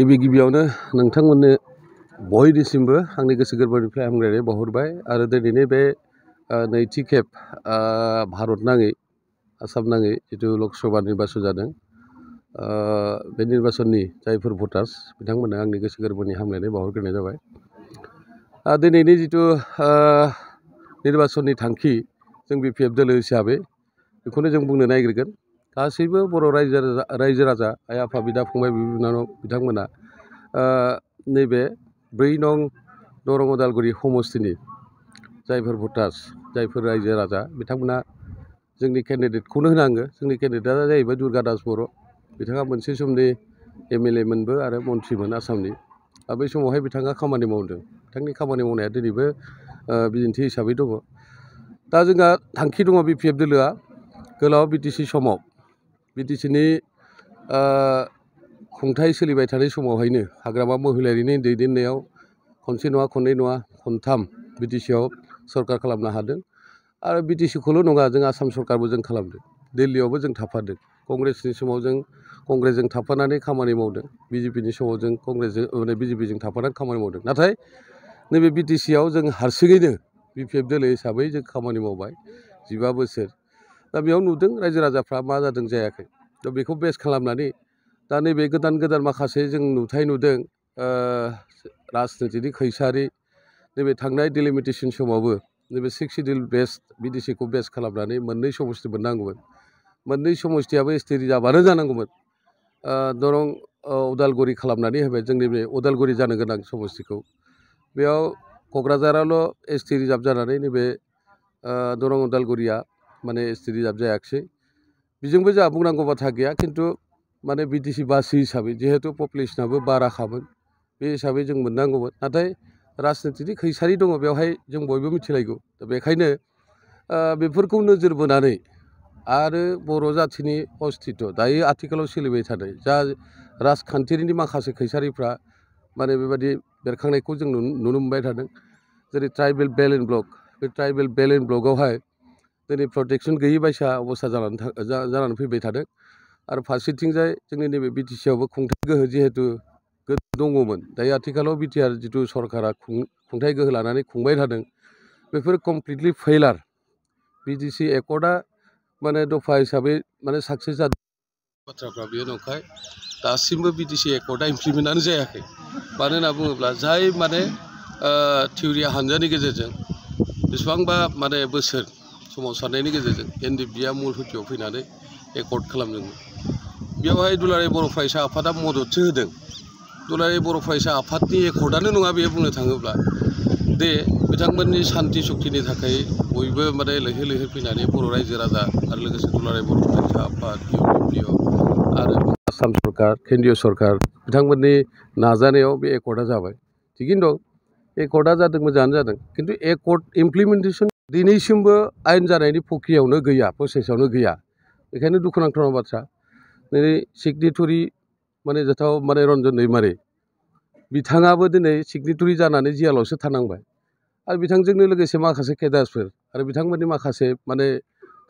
गिबि गिबियावनो नोंथांमोननो बयनिसिमबो आंनि गोसो गोरबोनिफ्राय हामलायनाय बावहरबाय आरो दिनैनि बे नैथि खेब भारत नाङै आसाम नाङै जिथु लकसभा निर्बाचन जादों बे निर्बाचननि जायफोर भटार्स बिथांमोननो आंनि गोसो गोरबोनि हामलायनाय बावहरग्रोनाय जाबाय। दिनैनि जिथु निर्बाचननि थांखि जों BPF दोलो हिसाबै बेखौनो जों बुंनो नागिरगोन। गासैबो बर' रायजो राजा आइ आफा बिदा फंबाय बिब' बिनानाव बिथांमोना नैबे 4 नं दरं उदालगुरि समस्तिनि जायफोर भटार्स जायफोर रायजो राजा बिथांमोना जोंनि केन्डिडेटखौनो होनांगो। जोंनि केन्डिडेटआ जाहैबाय दुर्गा दास बर'। बिथाङा मोनसे समनि MLA मोनबो आरो मन्थ्रिमोन आसामनि। बै समावहाय बिथाङा खामानि मावदों। बिथांनि खामानि मावनाया दिनैबो बिदिन्थि हिसाबै दङ। दा जोंहा थांखि दङ BPF दोलोआ गोलाव BTC समाव BTCनि खुंथाय सोलिबाय थानाय समावहायनो हाग्रामा महिलारिनि दैदेननायाव खनसे नङा खननै नङा खनथाम BTCआव सरकार खालामनो हादों। आरो BTCखौल' नङा जों आसाम सरकारबो जों खालामदों। दिल्लीयावबो जों थाफादों। कंग्रेसनि समाव जों कंग्रेसजों थाफानानै खामानि मावदों। BJPनि समाव जों BJPजों थाफानानै खामानि मावदों। नाथाय नैबे BTCआव जों हारसिङैनो BPF दोलो हिसाबै जों खामानि मावबाय 15 बोसोर। दा बेयाव नुदों रायजो राजाफ्रा मा जादों जायाखै। दा बेखौ बेस खालामनानै दा नैबे गोदान माखासे जों नुथाय नुदों राजनितिनि खैसारि नैबे थांनाय डिलिमिटेसन समावबो नैबे 6 सिडिउल बेस्ड BTCखौ बेस खालामनानै मोननै समस्ति मोननांगौमोन। मोननै समस्तियाबो ST रिजार्भआनो जानांगौमोन। दरं उदालगुरि खालामनानै होबाय जोंनि बे उदालगुरि जानो गोनां समस्तिखौ। बेयाव क'क्राझाराल' ST रिजार्भ जानानै नैबे दरं उदालगुरिया माने ST रिजार्भ जायाखिसै। बेजोंबो जोंहा बुंनांगौ बाथ्रा गैया। खिन्थु माने BTC बासि हिसाबै जिहेतु पपुलेसनाबो बाराखामोन बे हिसाबै जों मोननांगौमोन। नाथाय राजनितिनि खैसारि दङ बेवहाय जों बयबो मिथिलायगौ। दा बेखायनो बेफोरखौ नोजोर बोनानै आरो बर' जाथिनि अस्तित्व दायो आथिखालाव सोलिबाय थानाय जा राजखान्थिनि माखासे खैसारिफ्रा माने बेबायदि बेरखांनायखौ जों नुनो मोनबाय थादों। जेरै ट्राइबेल बेलेन्स ब्लक बे ट्राइबेल बेलेन्स ब्लकआवहाय दिनै प्रटेकसन गैयि बायसा अबस्था जानानै फैबाय थादों। आरो फारसेथिंजाय जोंनि नैबे BTCआवबो खुंथाय गोहो जिहेतु दङमोन दायो आथिखालाव BTR जिथु सरकारा खुंथाय गोहो लानानै खुंबाय थादों बेफोर कमप्लिटलि फेइलार। BTC एकर्डआ माने दफा हिसाबै माने साक्सेस जादों बाथ्राफ्रा बेयो नंखाय। दासिमबो BTC एकर्डआ इमप्लिमेन्टआनो जायाखै। मानो होनना बुङोब्ला जाय माने थिउरिया हानजानि गेजेरजों बेसेबांबा माने बोसोर सोमावसारनायनि गेजेरजों NDPआ मुल हुथियाव फैनानै एकर्ड खालामदोंमोन। बेवहाय दुलाराय बर' फरायसा आफादा मददसो होदों। दुलाराय बर' फरायसा आफादनि एकर्डआनो नङा बेयो बुंनो थाङोब्ला दे बिथांमोननि सान्थि सक्तिनि थाखाय बयबो माने लैहोर लैहोर फैनानै बर' रायजो राजा आरो लोगोसे दुलाराय बर' फरायसा आफाद UPPO आरो आसाम सरकार केन्द्रीय सरकार बिथांमोननि नाजानायाव बे एकर्डआ जाबाय। थिगैनो दं एकर्डआ जादों मोजाङानो जादों। खिन्थु एकर्ड इमप्लिमेन्टेसन दिनैसिमबो आयेन जानायनि प्रक्रियायावनो गैया प्रसेसआवनो गैया। बेखायनो दुखुनांथाव बाथ्रा दिनै सिगनेटरि माने जाथाव माने रन्जन दैमारि बिथाङाबो दिनै सिगनेटरि जानानै जेलावसो थानांबाय। आरो बिथांजोंनो लोगोसे माखासे केडारफोर आरो बिथांमोननि माखासे माने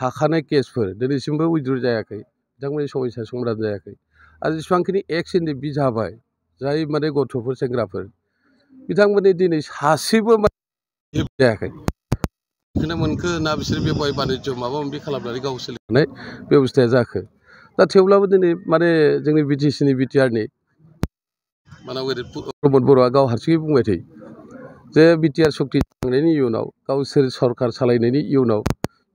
थाखानाय केसफोर दिनैसिमबो उइथड्र जायाखै। बिथांमोननि समयसा समाधान जायाखै। आरो जेसेबांखिनि एक्स NDP जाबाय जाय माने गथ'फोर सेंग्राफोर बिथांमोननि दिनै सासेबो जायाखै। बेखौनो मोनखो ना बिसोर बेपार बानिज्य माबा माबि खालामनानै गाव सोलिनाय बेबस्थाया जाखो। दा थेवब्लाबो दिनै माने जोंनि BTCनि BTRनि मानाव प्रमद बर'आ गाव हारसिङै बुंबाय थायो जे BTR सक्ति जाखांनायनि इयुनाव गावसोर सरकार सालायनायनि इयुनाव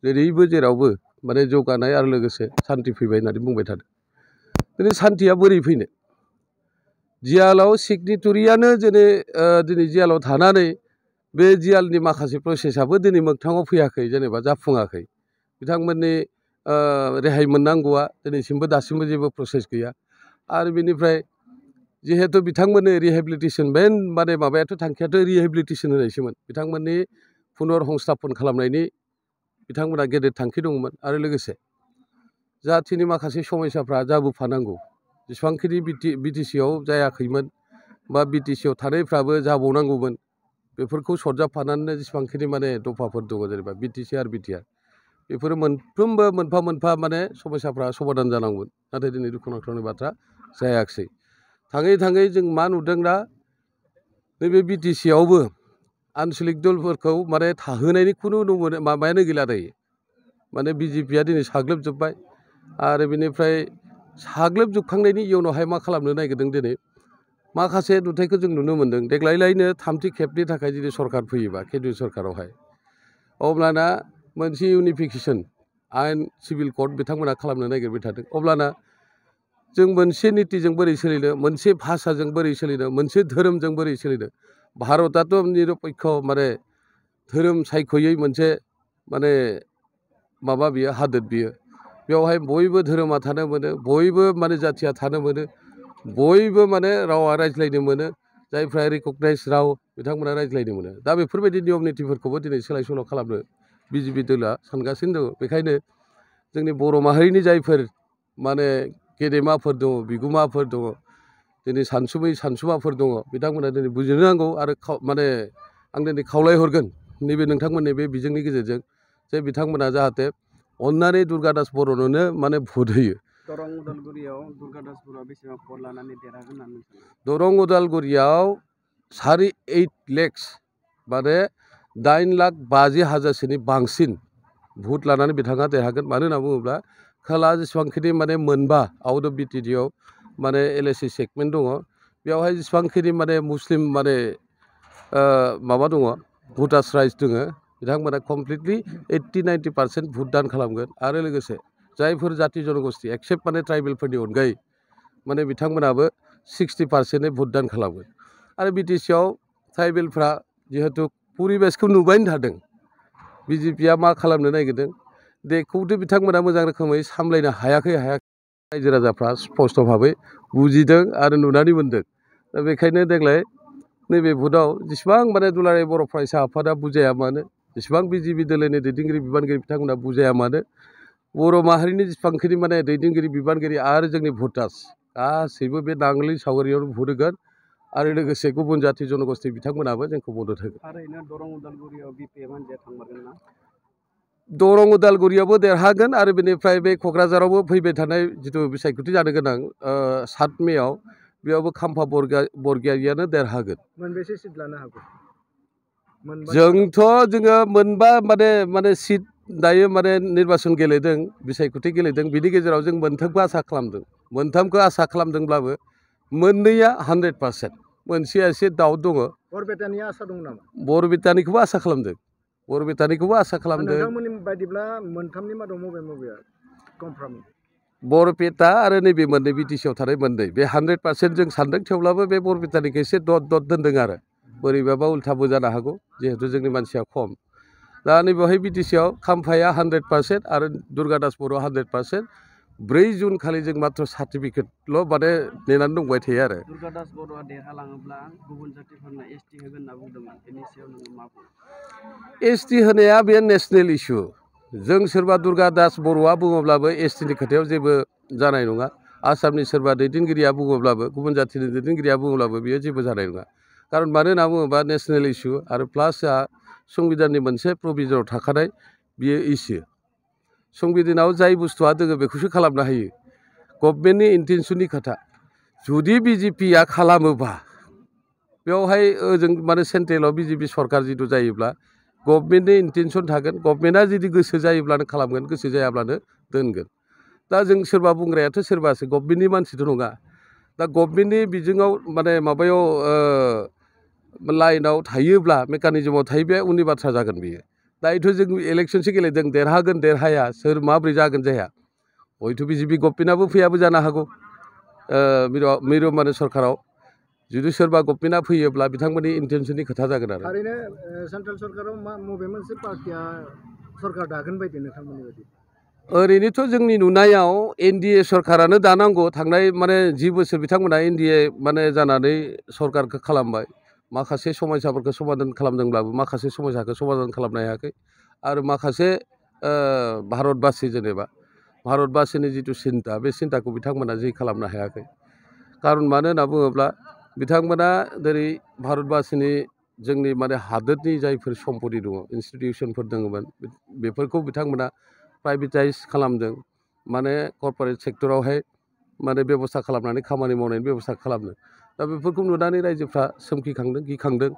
जेरैबो जेरावबो माने जौगानाय आरो लोगोसे सान्थि फैबाय होननानै बुंबाय थादों। दिनै सान्थिया बोरै फैनो जियालाव सिगनेटरियानो दिनै जियालाव थानानै बे जियालनि माखासे प्रसेसआबो दिनै मोगथाङाव फैयाखै जेनेबा जाफुङाखै। बिथांमोननि रेहाय मोननांगौआ दिनैसिमबो दासिमबो जेबो प्रसेस गैया। आरो बेनिफ्राय जिहेतु बिथांमोननो रिहेबिलिटेसन मेन माने माबायाथ' थांखियाथ' रिहेबिलिटेसन होनायसोमोन। बिथांमोननि पुनर संस्थापन खालामनायनि बिथांमोनहा गेदेर थांखि दंमोन। आरो लोगोसे जाथिनि माखासे समयसाफ्रा जाबोफानांगौ जेसेबांखिनि BTCआव जायाखैमोन बा BTCआव थानायफ्राबो जाबावनांगौमोन बेफोरखौ सरजाबफानानैनो जेसेबांखिनि माने दफाफोर दङ जेनेबा BTC आरो BTR बेफोरो मोनफ्रोमबो मोनफा मोनफा माने समयसाफ्रा समाधान जानांगौमोन। नाथाय दिनै दुखुनांथावनि बाथ्रा जायाखिसै। थाङै थाङै जों मा नुदों दा नैबे बिटिसिआवबो आनसलिक दलफोरखौ माने थाहोनायनि खुनु माबायानो गैला दायो माने बिजेपिया दिनै साग्लोबजोब्बाय आरो बेनिफ्राय साग्लोबजोबखांनायनि इयुनावहाय मा खालामनो नागिरदों दिनै माखासे नुथायखौ जों नुनो मोन्दों देग्लायलायनो थामथि खेबनि थाखाय जुदि सरकार फैयोबा केन्द्रीय सरकारावहाय अब्लाना मोनसे इउनिफिकेसन आयेन सिभिल कड बिथांमोना खालामनो नागिरबाय थादों अब्लाना जों मोनसे नितिजों बोरै सोलिनो मोनसे भाषाजों बोरै सोलिनो मोनसे धोरोमजों बोरै सोलिनो भारतआथ' निरपेक्ष माने धोरोम सायख'यै मोनसे माने माबा बियो हादोर बियो बेवहाय बयबो धोरोमा थानो मोनो बयबो माने जाथिया थानो मोनो बयबो माने रावा रायज्लायनो मोनो जायफ्रा रिकगनाइज राव बिथांमोना रायज्लायनो मोनो दा बेफोरबायदि नियम नितिफोरखौबो दिनै सोलाय सोल' खालामनो बिजेपि दला सानगासिनो दङ बेखायनो जोंनि बर' माहारिनि जायफोर माने गेदेमाफोर दङ बिगुमाफोर दङ दिनै सानसुमै सानसुमाफोर दङ बिथांमोना दिनै बुजिनो नांगौ आरो माने आं दिनै खावलायहरगोन नैबे नोंथांमोननि बे बिजोंनि गेजेरजों जे बिथांमोना जाहाथे अन्नानै दुर्गा दास बर'नोनो माने भट होयो दरं उदालगुरियाव दुर्गा दास बर'आ बेसेबां भट लानानै देरहागोन होननानै सानो दरं उदालगुरियाव 8.5 लाख माने 8,50,000 बांसिन भट लानानै बिथाङा देरहागोन मानो होनना बुङोब्ला खोला जेसेबांखिनि माने मोनबा आउट अफ बिटिडिआव माने एलएसि सेगमेन्ट दङ बेवहाय जेसेबांखिनि माने मुस्लिम माने माबा दङ भटार्स राइट्स दङ बिथांमोना कमप्लिटलि 80-90% भट दान खालामगोन आरो लोगोसे जायफोर जाति जनगोष्ठी एक्सेप्ट माने ट्राइबेलफोरनि अनगायै माने बिथांमोनाबो 60% भट दान खालामगोन आरो बिटिसिआव ट्राइबेलफ्रा जिहेतु परिबेसखौ नुबायनो थादों बिजेपिया मा खालामनो नागिरदों बेखौथ' बिथांमोना मोजां रोखोमै सामलायनो हायाखै रायजो राजाफ्रा स्पष्ट भाबै बुजिदों आरो नुनानै मोनदों दा बेखायनो देग्लाय नैबे भटआव जेसेबां माने दुलाराय बर' फरायसा आफादा बुजाया मानो जेसेबां बिजेपि दोलोनि दैदेनगिरि बिबानगिरि बिथांमोना बुजाया मानो बर' माहारिनि जेसेबांखिनि माने दैदेनगिरि बिबानगिरि आरो जोंनि भटार्स गासैबो बे नांगोलनि सावगारियावनो भट होगोन आरो लोगोसे गुबुन जाति जनगोष्ठी बिथांमोनाबो जोंखौ मदद होगोन थारैनो दरं उदालगुरियाव बिपिएफ हान्जाया थांमारगोन ना दरं उदालगुरियावबो देरहागोन आरो बेनिफ्राय बे क'क्राझारावबो फैबाय थानाय जिथु बिसायख'थि जानो गोनां 7 मेआव बेयावबो खाम्फा बरगयारियानो देरहागोन मोनबेसे सिट लानो हागौ जोङो मोनबा माने सिट दायो माने निर्बाचन गेलेदों बिसायख'थि गेलेदों बिनि गेजेराव जों मोनथामखौ आसा खालामदों मोनथामखौ आसा खालामदोंब्लाबो मोननैया 100% मोनसेया एसे दाउट दङ बरपेटानि आसा दं नामा बरपेटानिखौबो आसा खालामदों बरपेटानिखौबो आसा खालामदों नोंथांमोननि बायदिब्ला मोनथामनि मादाव बबेया कनफार्म बरपेटा आरो नैबे मोननै बिटिसिआव थानाय मोननै बे 100% जों सानदों थेवब्लाबो बे बरपेटानिखौ एसे दद दोनदों आरो बोरैबाबा उल्थाबो जानो हागौ जिहेतु जोंनि मानसिया खम दा नैबेवहाय बिटिसिआव खाम्फाया 100% आरो दुर्गा दास बर'आ 100% 4 जुन खालि जों मात्र सार्टिफिकेटल' माने नेनानै दंबाय थायो आरो दुर्गा दास बर'आ देरहालाङोब्ला गुबुन जातिफोरनो एसटि होगोन होनना बुंदोंमोन बेनि सायाव नोङो मा बुङो एसटि होनाया बे नेसनेल इस्यु जों सोरबा दुर्गा दास बर'आ बुङोब्लाबो एसटिनि खोथायाव जेबो जानाय नङा आसामनि सोरबा दैदेनगिरिया बुङोब्लाबो गुबुन जातिनि दैदेनगिरिया बुङोब्लाबो बेयो जेबो जानाय नङा खारन मानो होनना बुङोबा नेसनेल इस्यु आरो प्लास संबिधाननि मोनसे प्रभिजनाव थाखानाय बियो इस्यु संबिधानाव जाय बुस्थुआ दोङो बेखौसो खालामनो हायो गभर्नमेन्टनि इन्टेनसननि खोथा जुदि बिजेपिया खालामोबा बेवहाय ओजों माने सेन्ट्रेलाव बिजेपि सरकार जिथु जायोब्ला गभर्नमेन्टनि इन्टेनसन थागोन गभर्नमेन्टआ जुदि गोसो जायोब्लानो खालामगोन गोसो जायाब्लानो दोनगोन दा जों सोरबा बुंग्रायाथ' सोरबासो गभर्नमेन्टनि मानसिथ' नङा दा गभर्नमेन्टनि बिजोङाव माने माबायाव लाइनाव थायोब्ला मेकानिजमाव थायोब्ला उननि बाथ्रा जागोन बियो दायोथ' जों इलेक्सनसो गेलेदों देरहागोन देरहाया सोर माब्रै जागोन जाया हयथ' बिजेपि गभर्नमेन्टआबो फैयाबो जानो हागौ मिरु माने सरकाराव जुदि सोरबा गभर्नमेन्टआ फैयोब्ला बिथांमोननि इन्टेनसननि खोथा जागोन आरो थारैनो सेन्ट्रेल सरकाराव बबे मोनसे पार्टिया सरकार दागोन बायदि नोंथांमोननि बायदि ओरैनोथ' जोंनि नुनायाव एनडिए सरकारानो दानांगौ थांनाय माने 10 बोसोर बिथांमोना एनडिए माने जानानै सरकारखौ खालामबाय माखासे समस्याफोरखौ समाधान खालामदोंब्लाबो माखासे समस्याखौ समाधान खालामनो हायाखै आरो माखासे भारतबासि जेनेबा भारतबासिनि जिथु सिन्ता बे सिन्ताखौ बिथांमोना जि खालामनो हायाखै खारन मानो होनना बुङोब्ला बिथांमोना जेरै भारतबासिनि जोंनि माने हादोरनि जायफोर सम्पति दङ इन्सटिटिउसनफोर दङमोन बेफोरखौ बिथांमोना प्राइभेटाइज खालामदों माने कर्परेट सेक्टरावहाय माने बेबस्था खालामनानै खामानि मावनायनि बेबस्था खालामनो दा बेफोरखौ नुनानै रायजोफ्रा सोमखिखांदों गिखांदों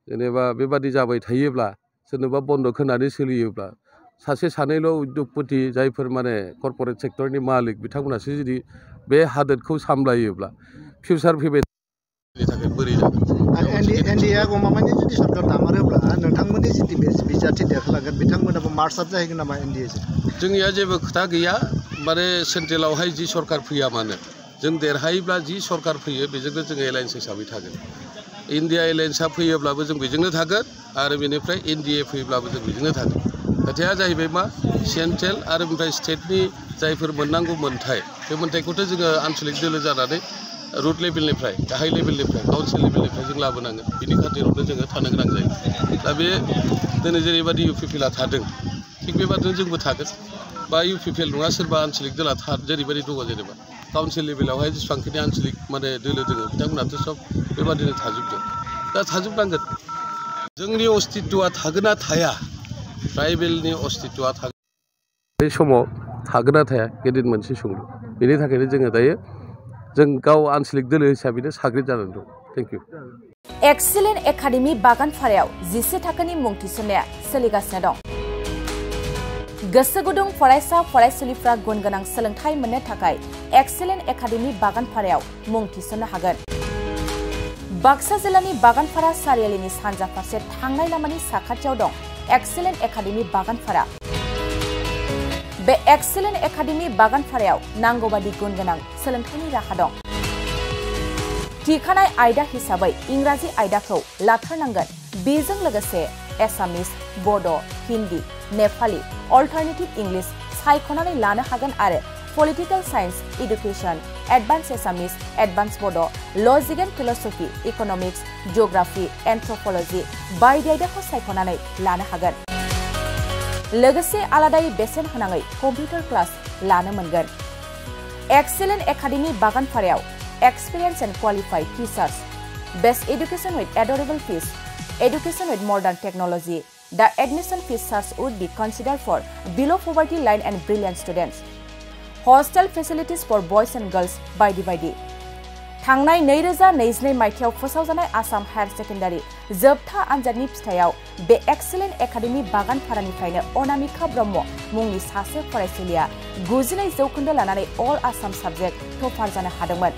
जेनेबा बेबादि जाबाय थायोब्ला सोरनोबा बन्दक होनानै सोलियोब्ला सासे सानैल' उद्यगपति जायफोर माने कर्परेट सेक्टरनि मालिक बिथांमोनासो जुदि बे हादोरखौ सामलायोब्ला फिउचार फैबाय थाखाय बोरै जागोन एनडिए गमामानि जुदि सरकार दामारोब्ला नोंथांमोननि जिदि बिजाथि देरहालांगोन बिथांमोनाबो मार्च आप जाहैगोन नामा एनडिएजों जोंनिया जेबो खोथा गैया माने सेन्ट्रेलावहाय जि सरकार फैया मानो जों देरहायोब्ला जि सरकार फैयो बेजोंनो जों एलायन्स हिसाबै थागोन इन्डिया एलायन्सआ फैयोब्लाबो जों बेजोंनो थागोन आरो बेनिफ्राय एनडिए फैयोब्लाबो जों बेजोंनो थागोन खोथाया जाहैबाय मा सेन्ट्रेल आरो ओमफ्राय स्टेटनि जायफोर मोननांगौ मोन्थाय बे मोन्थायखौथ' जोङो आन्चलिक दोलो जानानै रुट लेभेलनिफ्राय गाहाय लेभेलनिफ्राय काउन्सिल लेभेलनिफ्राय जों लाबोनांगोन बिनि खाथिरावनो जोङो थानो गोनां जायो दा बे दिनै जेरैबायदि इउपिपिएलआ थादों थिग बेबादिनो जोंबो थागोन बा इउपिपिएल नङा सोरबा आन्चलिक दोला जेरैबायदि दङ जेनेबा काउन्सिल लेभेलावहाय जेसेबांखिनि आन्चलिक माने दोलो दङ बिथांमोनाथ' सब बेबादिनो थाजोबदों दा थाजोबनांगोन जोंनि अस्तित्वआ थागोन ना थाया ट्राइबेलनि अस्तित्वआ थागोन बे समाव थागोन ना थाया गेदेर मोनसे सोंलु बेनि थाखायनो जोङो दायो जों गाव आन्चलिक दोलो हिसाबैनो साग्रिद जानानै दं थेंक इउ एक्सिलेन्ट एकाडेमि बागानपारायाव 11 थाखोनि मुं थिसननाया सोलिगासिनो दं गोसो गुदुं फरायसा फरायसुलिफ्रा गुन गोनां सोलोंथाइ मोननो थाखाय एक्सिलेन्ट एकाडेमि बागानपारायाव मुं थिसननो हागोन बाक्सा जिल्लानि बागानपारा सारियालिनि सानजा फारसे थांनाय लामानि साखाथियाव दं एक्सिलेन्ट एकाडेमि बागानपारा बे एक्सिलेन्ट एकाडेमि बागानपारायाव नांगौबादि गुन गोनां सोलोंथाइनि राहा दं थिखानाय आयदा हिसाबै इंराजि आयदाखौ लाथारनांगोन बेजों लोगोसे एसामिस बड' हिन्दी नेपाली अल्टारनेटिभ इंलिश सायख'नानै लानो हागोन आरो पलिटिकल साइन्स एडुकेशन एडभान्स एसामिस एडभान्स बड' लजिक एन्ड फिलसफि इकनमिक्स जिअग्राफि एन्थ्रपलजि बायदि आयदाखौ सायख'नानै लानो हागोन लोगोसे आलादायै बेसेन होनाङै कम्पिउटार क्लास लानो मोनगोन एक्सिलेन्ट एकाडेमि बागानपारायाव experience and qualified teachers best education with adorable fees education with modern technology. The admission fees charge would be considered for below poverty line and brilliant students. Hostel facilities for boys and girls by the थांनाय 2022 मायथाइयाव फोसावजानाय Assam higher secondary जोबथा आनजादनि फिथायाव बे excellent academy बागानपारानिफ्रायनो Anamika Brahma मुंनि सासे फरायसुलिया 92% लानानै अल Assam subject topper जानो हादोंमोन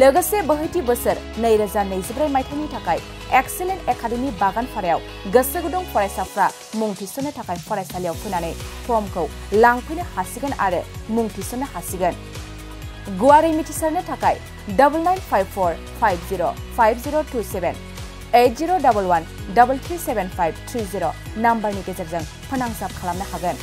लोगोसे बोहैथि बोसोर 2024 मायथाइनि थाखाय एक्सिलेन्ट एकाडेमि बागानपारायाव गोसो गुदुं फरायसाफ्रा मुं थिसननो थाखाय फरायसालियाव फैनानै फर्मखौ लांफैनो हासिगोन आरो मुं थिसननो हासिगोन गुवारै मिथिसारनो थाखाय 9954505027 8011337530 नाम्बारनि गेजेरजों फोनांजाब खालामनो हागोन।